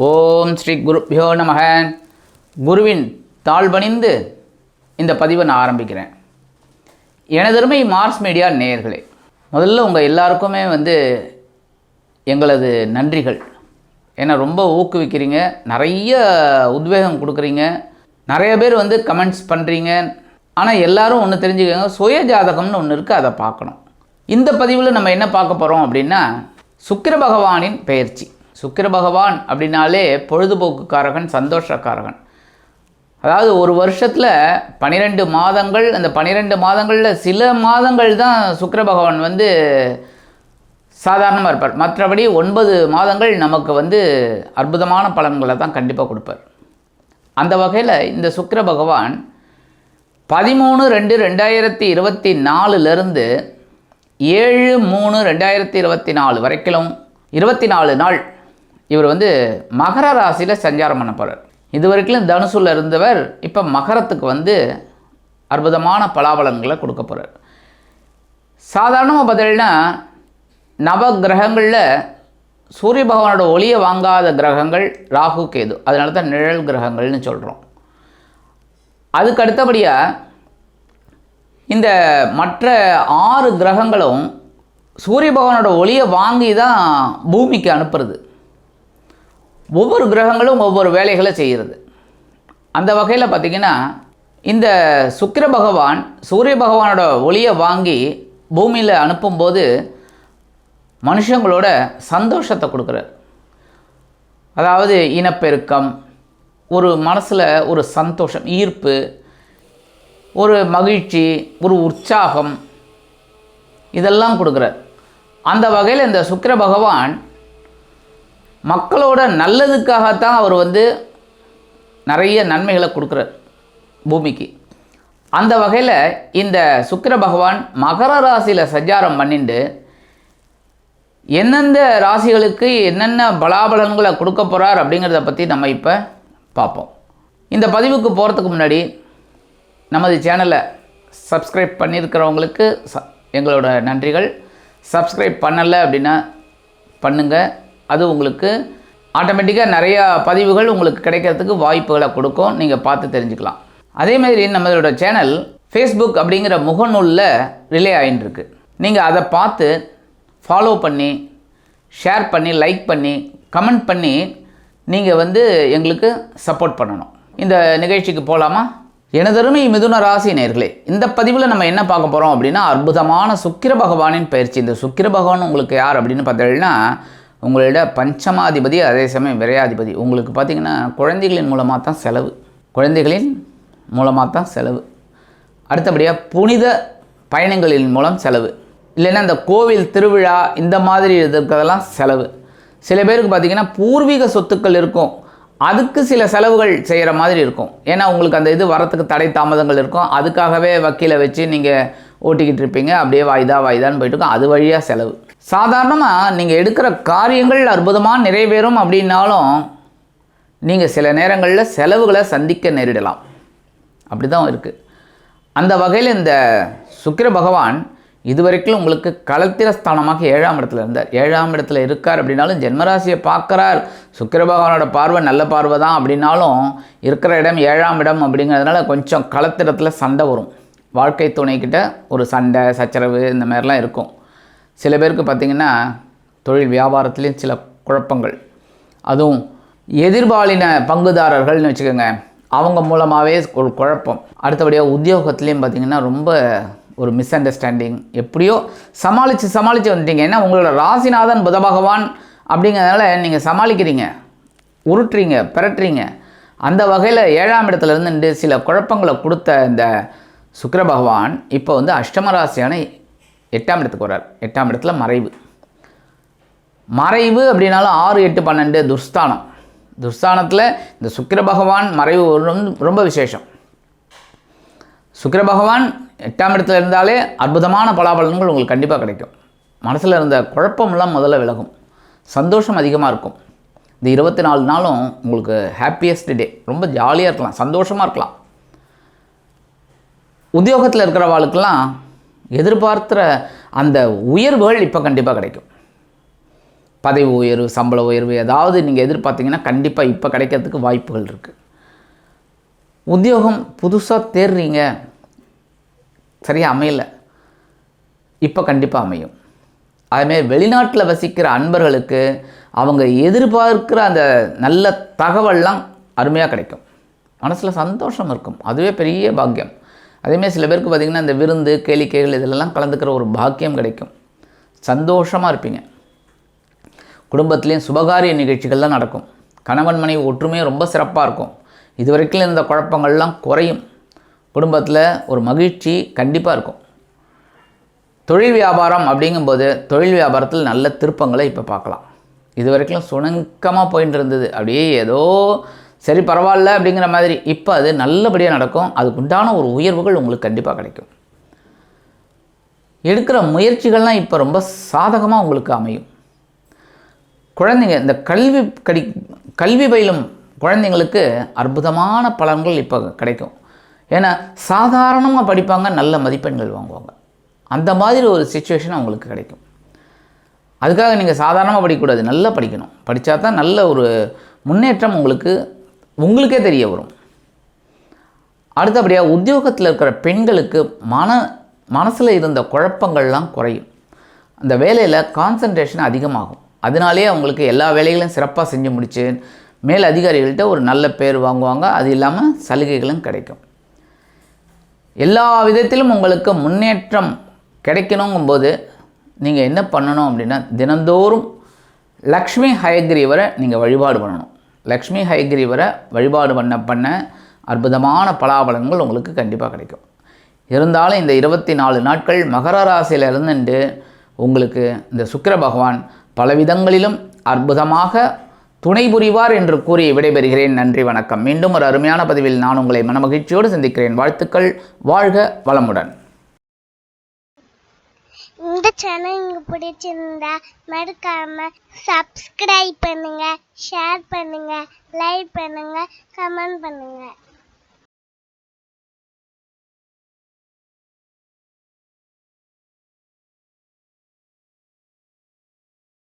ஓம் ஸ்ரீ குருப்யோ நமக. குருவின் தாழ்பணிந்து இந்த பதிவை நான் ஆரம்பிக்கிறேன். எனதருமை மார்ஸ் மீடியா நேயர்களே, முதல்ல உங்கள் எல்லாருக்குமே எங்களது நன்றிகள். ஏன்னா ரொம்ப ஊக்குவிக்கிறீங்க, நிறைய உத்வேகம் கொடுக்குறீங்க, நிறைய பேர் கமெண்ட்ஸ் பண்ணுறீங்க. ஆனால் எல்லோரும் ஒன்று தெரிஞ்சுக்கோங்க, சுய ஜாதகம்னு ஒன்று இருக்குது, அதை பார்க்கணும். இந்த பதிவில் நம்ம என்ன பார்க்க போகிறோம் அப்படின்னா, சுக்கிர பகவானின் பெயர்ச்சி. சுக்கிர பகவான் அப்படின்னாலே பொழுதுபோக்குக்காரகன், சந்தோஷக்காரகன். அதாவது ஒரு வருஷத்தில் 12 மாதங்கள், அந்த 12 மாதங்களில் சில மாதங்கள் தான் சுக்கிர பகவான் சாதாரணமாக இருப்பார். மற்றபடி 9 மாதங்கள் நமக்கு அற்புதமான பலன்களை தான் கண்டிப்பாக கொடுப்பார். அந்த வகையில் இந்த சுக்கிர பகவான் 13/2/2024 7/3/2024 வரைக்கும் 24 நாள் இவர் மகர ராசியில் சஞ்சாரம் பண்ண போகிறார். இது வரைக்கும் தனுசுல இருந்தவர் இப்போ மகரத்துக்கு அற்புதமான பலாபலன்களை கொடுக்க போகிறார். சாதாரணமாக பார்த்தீங்கன்னா நவ கிரகங்களில் சூரிய பகவானோட ஒளியை வாங்காத கிரகங்கள் ராகு கேது, அதனால தான் நிழல் கிரகங்கள்னு சொல்கிறோம். அதுக்கு அடுத்தபடியாக இந்த மற்ற 6 கிரகங்களும் சூரிய பகவானோட ஒளியை வாங்கி தான் பூமிக்கு அனுப்புறது. ஒவ்வொரு கிரகங்களும் ஒவ்வொரு வேலைகளை செய்கிறது. அந்த வகையில் பார்த்திங்கன்னா இந்த சுக்கிர பகவான் சூரிய பகவானோட ஒளியை வாங்கி பூமியில் அனுப்பும்போது மனுஷங்களோட சந்தோஷத்தை கொடுக்குறார். அதாவது இனப்பெருக்கம், ஒரு மனசில் ஒரு சந்தோஷம், ஈர்ப்பு, ஒரு மகிழ்ச்சி, ஒரு உற்சாகம், இதெல்லாம் கொடுக்குறார். அந்த வகையில் இந்த சுக்கிர பகவான் மக்களோட நல்லதுக்காகத்தான் அவர் நிறைய நன்மைகளை கொடுக்குறார் பூமிக்கு. அந்த வகையில் இந்த சுக்கிர பகவான் மகர ராசியில் சஞ்சாரம் பண்ணிட்டு எந்தெந்த ராசிகளுக்கு என்னென்ன பலாபலன்களை கொடுக்க போகிறார் அப்படிங்கிறத பற்றி நம்ம இப்போ பார்ப்போம். இந்த பதிவுக்கு போகிறதுக்கு முன்னாடி நமது சேனலை சப்ஸ்கிரைப் பண்ணியிருக்கிறவங்களுக்கு எங்களோட நன்றிகள். சப்ஸ்கிரைப் பண்ணலை அப்படின்னா பண்ணுங்கள். அது உங்களுக்கு ஆட்டோமேட்டிக்காக நிறையா பதிவுகள் உங்களுக்கு கிடைக்கிறதுக்கு வாய்ப்புகளை கொடுக்கும், நீங்கள் பார்த்து தெரிஞ்சுக்கலாம். அதேமாதிரி நம்மளோட சேனல் ஃபேஸ்புக் அப்படிங்கிற முகநூலில் ரிலே ஆகிட்டுருக்கு. நீங்கள் அதை பார்த்து ஃபாலோ பண்ணி, ஷேர் பண்ணி, லைக் பண்ணி, கமெண்ட் பண்ணி நீங்கள் எங்களுக்கு சப்போர்ட் பண்ணணும். இந்த நிகழ்ச்சிக்கு போகலாமா? எனதருமை மிதுன ராசி நேயர்களே, இந்த பதிவில் நம்ம என்ன பார்க்க போகிறோம் அப்படின்னா, அற்புதமான சுக்கிர பகவானின் பயிற்சி. இந்த சுக்கிர பகவான் உங்களுக்கு யார் அப்படின்னு பார்த்தீங்கன்னா, உங்களோட பஞ்சமாதிபதி, அதே சமயம் விரையாதிபதி. உங்களுக்கு பார்த்திங்கன்னா குழந்தைகளின் மூலமாக தான் செலவு, குழந்தைகளின் மூலமாக தான் செலவு. அடுத்தபடியாக புனித பயணங்களின் மூலம் செலவு, இல்லைன்னா இந்த கோவில் திருவிழா இந்த மாதிரி இருக்கிறதெல்லாம் செலவு. சில பேருக்கு பார்த்திங்கன்னா பூர்வீக சொத்துக்கள் இருக்கும், அதுக்கு சில செலவுகள் செய்கிற மாதிரி இருக்கும். ஏன்னா உங்களுக்கு அந்த இது வரத்துக்கு தடை தாமதங்கள் இருக்கும், அதுக்காகவே வக்கீலை வச்சு நீங்கள் ஓட்டிக்கிட்டு இருப்பீங்க. அப்படியே வாய்தான்னு போயிட்டு இருக்கும், அது வழியாக செலவு. சாதாரணமாக நீங்கள் எடுக்கிற காரியங்கள் அற்புதமாக நிறைவேறும் அப்படின்னாலும் நீங்கள் சில நேரங்களில் செலவுகளை சந்திக்க நேரிடலாம். அப்படி தான் இருக்குது. அந்த வகையில் இந்த சுக்கிர பகவான் இதுவரைக்கும் உங்களுக்கு களத்திரஸ்தானமாக 7ஆம் இடத்துல இருந்தார். 7ஆம் இடத்துல இருக்கார் அப்படின்னாலும் ஜென்மராசியை பார்க்குறார். சுக்கிர பகவானோட பார்வை நல்ல பார்வை தான் அப்படின்னாலும் இருக்கிற இடம் 7ஆம் இடம் அப்படிங்கிறதுனால கொஞ்சம் களத்திரத்தில் சண்டை வரும். வாழ்க்கை துணைக்கிட்ட ஒரு சண்டை சச்சரவு இந்த மாதிரிலாம் இருக்கும். சில பேருக்கு பார்த்திங்கன்னா தொழில் வியாபாரத்துலேயும் சில குழப்பங்கள், அதுவும் எதிர்பாலின பங்குதாரர்கள்னு வச்சுக்கோங்க, அவங்க மூலமாகவே ஒரு குழப்பம். அடுத்தபடியாக உத்தியோகத்துலேயும் பார்த்திங்கன்னா ரொம்ப ஒரு மிஸ் அண்டர்ஸ்டாண்டிங், எப்படியோ சமாளித்து வந்துட்டீங்க. ஏன்னா உங்களோட ராசிநாதன் புத பகவான் அப்படிங்கிறதுனால நீங்கள் சமாளிக்கிறீங்க, உருட்டுறீங்க, பிரட்டுறீங்க. அந்த வகையில் 7ஆம் இடத்துல இருந்து சில குழப்பங்களை கொடுத்த இந்த சுக்கிர பகவான் இப்போ அஷ்டம ராசியான 8ஆம் இடத்துக்கு வர்றார். 8ஆம் இடத்துல மறைவு அப்படின்னாலும் 6, 8, 12 துர்ஸ்தானம். துர்ஸ்தானத்தில் இந்த சுக்கிர பகவான் மறைவு ரொம்ப விசேஷம். சுக்கிர பகவான் 8ஆம் இடத்துல இருந்தாலே அற்புதமான பலாபலன்கள் உங்களுக்கு கண்டிப்பாக கிடைக்கும். மனசில் இருந்த குழப்பமெல்லாம் முதல்ல விலகும், சந்தோஷம் அதிகமாக இருக்கும். இந்த 24 நாளும் உங்களுக்கு ஹாப்பியஸ்ட் டே, ரொம்ப ஜாலியாக இருக்கலாம், சந்தோஷமாக இருக்கலாம். உத்தியோகத்தில் இருக்கிறவாளுக்கெல்லாம் எதிர்பார்த்துற அந்த உயர்வுகள் இப்போ கண்டிப்பாக கிடைக்கும். பதவி உயர்வு, சம்பள உயர்வு ஏதாவது நீங்கள் எதிர்பார்த்தீங்கன்னா கண்டிப்பாக இப்போ கிடைக்கிறதுக்கு வாய்ப்புகள் இருக்குது. உத்தியோகம் புதுசாக தேடுறீங்க, சரியாக அமையலை, இப்போ கண்டிப்பாக அமையும். அதுமாரி வெளிநாட்டில் வசிக்கிற அன்பர்களுக்கு அவங்க எதிர்பார்க்குற அந்த நல்ல தகவல்லாம் அருமையாக கிடைக்கும். மனசில் சந்தோஷம் இருக்கும், அதுவே பெரிய பாக்கியம். அதேமாதிரி சில பேருக்கு பார்த்திங்கன்னா இந்த விருந்து கேளிக்கைகள் இதிலெல்லாம் கலந்துக்கிற ஒரு பாக்கியம் கிடைக்கும். சந்தோஷமாக இருப்பீங்க. குடும்பத்துலேயும் சுபகாரிய நிகழ்ச்சிகள்லாம் நடக்கும். கணவன் மனைவி ஒற்றுமையும் ரொம்ப சிறப்பாக இருக்கும். இதுவரைக்கும் இருந்த குழப்பங்கள்லாம் குறையும். குடும்பத்தில் ஒரு மகிழ்ச்சி கண்டிப்பாக இருக்கும். தொழில் வியாபாரம் அப்படிங்கும்போது தொழில் வியாபாரத்தில் நல்ல திருப்பங்களை இப்போ பார்க்கலாம். இது வரைக்கும் சுணக்கமாக போயிட்டு இருந்தது, அப்படியே ஏதோ சரி பரவாயில்ல அப்படிங்கிற மாதிரி, இப்போ அது நல்லபடியாக நடக்கும். அதுக்குண்டான ஒரு உயர்வுகள் உங்களுக்கு கண்டிப்பாக கிடைக்கும். எடுக்கிற முயற்சிகள்லாம் இப்போ ரொம்ப சாதகமாக உங்களுக்கு அமையும். குழந்தைங்க இந்த கல்வி பயிலும் குழந்தைங்களுக்கு அற்புதமான பலன்கள் இப்போ கிடைக்கும். ஏன்னா சாதாரணமாக படிப்பாங்க, நல்ல மதிப்பெண்கள் வாங்குவாங்க. அந்த மாதிரி ஒரு சிச்சுவேஷன் அவங்களுக்கு கிடைக்கும். அதுக்காக நீங்கள் சாதாரணமாக படிக்கக்கூடாது, நல்லா படிக்கணும். படித்தா தான் நல்ல ஒரு முன்னேற்றம் உங்களுக்கே தெரிய வரும். அடுத்தபடியாக உத்தியோகத்தில் இருக்கிற பெண்களுக்கு மனசில் இருந்த குழப்பங்கள்லாம் குறையும். அந்த வேலையில் கான்சன்ட்ரேஷன் அதிகமாகும். அதனாலே அவங்களுக்கு எல்லா வேலைகளையும் சிறப்பாக செஞ்சு முடித்து மேல் அதிகாரிகள்கிட்ட ஒரு நல்ல பேர் வாங்குவாங்க. அது இல்லாமல் சலுகைகளும் கிடைக்கும். எல்லா விதத்திலும் உங்களுக்கு முன்னேற்றம் கிடைக்கணுங்கும்போது நீங்கள் என்ன பண்ணணும் அப்படின்னா, தினந்தோறும் லக்ஷ்மி ஹயக்ரீவரை நீங்கள் வழிபாடு பண்ணணும். லக்ஷ்மி ஹயக்ரீவரை வழிபாடு பண்ண அற்புதமான பலாபலன்கள் உங்களுக்கு கண்டிப்பாக கிடைக்கும். இருந்தாலும் இந்த 24 நாட்கள் மகர ராசியில் இருந்துட்டு உங்களுக்கு இந்த சுக்கிர பகவான் பலவிதங்களிலும் அற்புதமாக துணை புரிவார் என்று கூறி விடைபெறுகிறேன். நன்றி, வணக்கம். மீண்டும் ஒரு அருமையான பதிவில் நான் உங்களை மனமகிழ்ச்சியோடு சந்திக்கிறேன். வாழ்த்துக்கள். வாழ்க வளமுடன். இந்த சேனல் உங்களுக்கு பிடிச்சிருந்தா மறக்காம சப்ஸ்கிரைப் பண்ணுங்க, ஷேர் பண்ணுங்க, லைக் பண்ணுங்க, கமெண்ட் பண்ணுங்க.